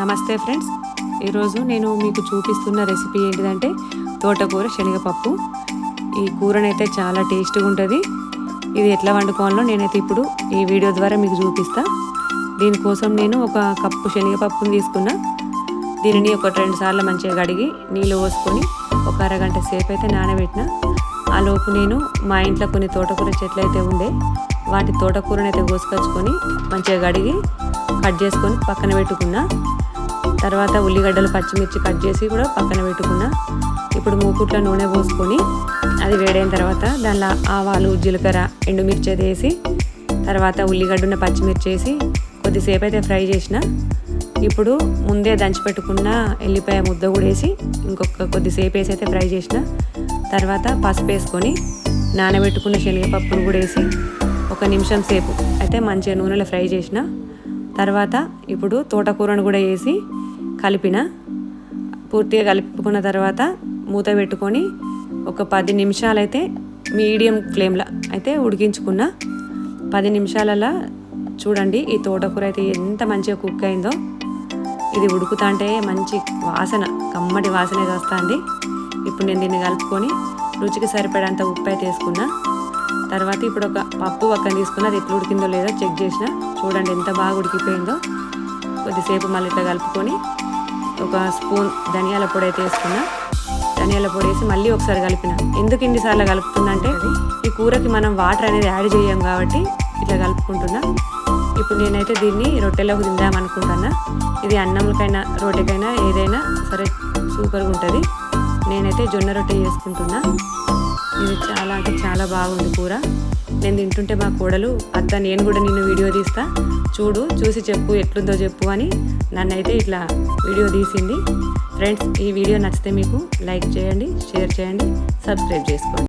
నమస్తే ఫ్రెండ్స్, ఈరోజు నేను మీకు చూపిస్తున్న రెసిపీ ఏంటిదంటే తోటకూర శనగపప్పు. ఈ కూరనైతే చాలా టేస్టీగా ఉంటుంది. ఇది ఎట్లా వండుకోవాలో నేనైతే ఇప్పుడు ఈ వీడియో ద్వారా మీకు చూపిస్తా. దీనికోసం నేను ఒక కప్పు శనగపప్పుని తీసుకున్నా. దీనిని ఒక 2 సార్లు మంచిగా కడిగి నీళ్ళు పోసుకొని ఒక అరగంట సేపు అయితే నానబెట్టిన. ఆ లోపు నేను మా ఇంట్లో కొన్ని తోటకూర చెట్లు అయితే ఉండే, వాటి తోటకూరని అయితే కోసుకొచ్చుకొని మంచిగా కడిగి కట్ చేసుకొని పక్కన పెట్టుకున్నా. తర్వాత ఉల్లిగడ్డలు పచ్చిమిర్చి కట్ చేసి కూడా పక్కన పెట్టుకున్నా. ఇప్పుడు మూకుట్లో నూనె పోసుకొని అది వేడైన తర్వాత దానిలో ఆవాలు, జీలకర్ర, ఎండుమిర్చి వేసి తర్వాత ఉల్లిగడ్డన పచ్చిమిర్చి వేసి కొద్దిసేపు అయితే ఫ్రై చేసిన. ఇప్పుడు ముందే దంచి పెట్టుకున్న ఎల్లిపాయ ముద్ద కూడా వేసి ఇంకొక కొద్దిసేపు వేసి అయితే ఫ్రై చేసిన. తర్వాత పసుపు వేసుకొని నానబెట్టుకున్న శనగపప్పును కూడా వేసి 1 నిమిషం సేపు అయితే మంచిగా నూనెలో ఫ్రై చేసిన. తర్వాత ఇప్పుడు తోటకూరను కూడా వేసి కలిపిన. పూర్తిగా కలుపుకున్న తర్వాత మూత పెట్టుకొని ఒక 10 నిమిషాలు అయితే మీడియం ఫ్లేమ్లో అయితే ఉడికించుకున్న. 10 నిమిషాలలో చూడండి ఈ తోటకూర అయితే ఎంత మంచిగా కుక్ అయిందో. ఇది ఉడుకుతా అంటే మంచి వాసన, కమ్మటి వాసన అయితే వస్తుంది. ఇప్పుడు నేను దీన్ని కలుపుకొని రుచికి సరిపడేంత ఉప్పు అయితే వేసుకున్నా. తర్వాత ఇప్పుడు ఒక పప్పు పక్కన తీసుకున్న, అది ఎట్లా ఉడికిందో లేదో చెక్ చేసిన. చూడండి ఎంత బాగా ఉడికిపోయిందో. కొద్దిసేపు మళ్ళీ ఇట్లా కలుపుకొని ఒక స్పూన్ ధనియాల పొడి అయితే వేసుకున్నా. ధనియాల పొడి వేసి మళ్ళీ ఒకసారి కలిపిన. ఎందుకు ఇన్నిసార్లు కలుపుతుందంటే ఈ కూరకి మనం వాటర్ అనేది యాడ్ చేయం కాబట్టి ఇట్లా కలుపుకుంటున్నా. ఇప్పుడు నేనైతే దీన్ని రొట్టెలోకి తిందామనుకుంటున్నా. ఇది అన్నంకైనా రొట్టెకైనా ఏదైనా సరే సూపర్గా ఉంటుంది. నేనైతే జొన్న రొట్టె చేసుకుంటున్నా. ఇది చాలా అంటే చాలా బాగుంది కూర. నేను తింటుంటే మా కోడలు, అత్త నేను కూడా నిన్ను వీడియో తీస్తా, చూసి చెప్పు ఎట్లుందో చెప్పు అని నన్నైతే ఇట్లా వీడియో తీసింది. ఫ్రెండ్స్, ఈ వీడియో నచ్చితే మీకు లైక్ చేయండి, షేర్ చేయండి, సబ్స్క్రైబ్ చేసుకోండి.